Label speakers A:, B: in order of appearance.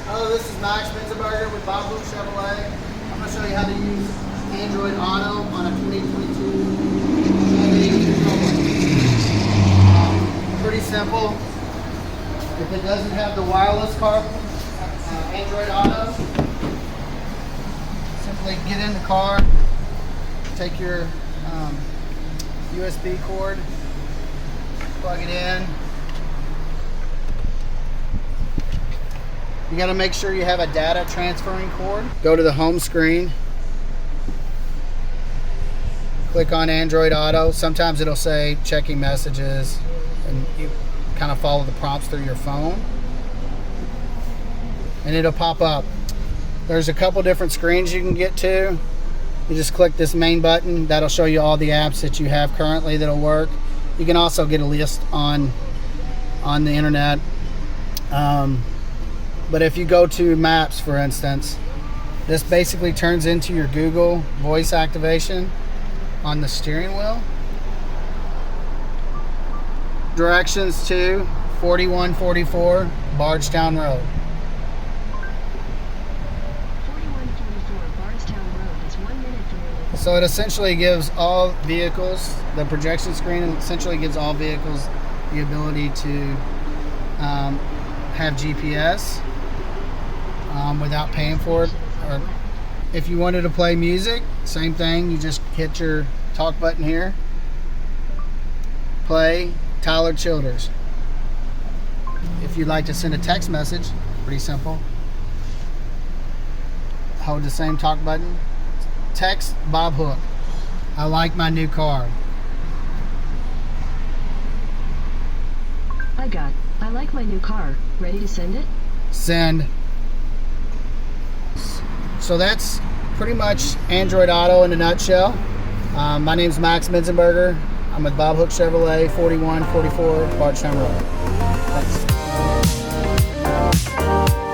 A: Hello, this is Max Minzenberger with Bob Hook Chevrolet. I'm going to show you how to use Android Auto on a 2022 Chevy Trailblazer. Pretty simple. If it doesn't have the wireless Android Auto, simply get in the car, take your USB cord, plug it in. You got to make sure you have a data transferring cord. Go to the home screen. Click on Android Auto. Sometimes it'll say checking messages, and you kind of follow the prompts through your phone. And it'll pop up. There's a couple different screens you can get to. You just click this main button. That'll show you all the apps that you have currently that'll work. You can also get a list on the internet. But if you go to Maps, for instance, this basically turns into your Google voice activation on the steering wheel. Directions to 4144 Bardstown Road.
B: 4144 Bardstown Road is 1 minute from your location.
A: So it essentially gives all vehicles, the projection screen essentially gives all vehicles the ability to have GPS. Without paying for it. Or if you wanted to play music, same thing, you just hit your talk button here, play Tyler Childers. If you'd like to send a text message, pretty simple, hold the same talk button, text Bob Hook, I like my new car.
B: I like my new car. Ready to send it?
A: Send. So that's pretty much Android Auto in a nutshell. My name's Max Minzenberger. I'm with Bob Hook Chevrolet, 4144 Bardstown Road. Thanks.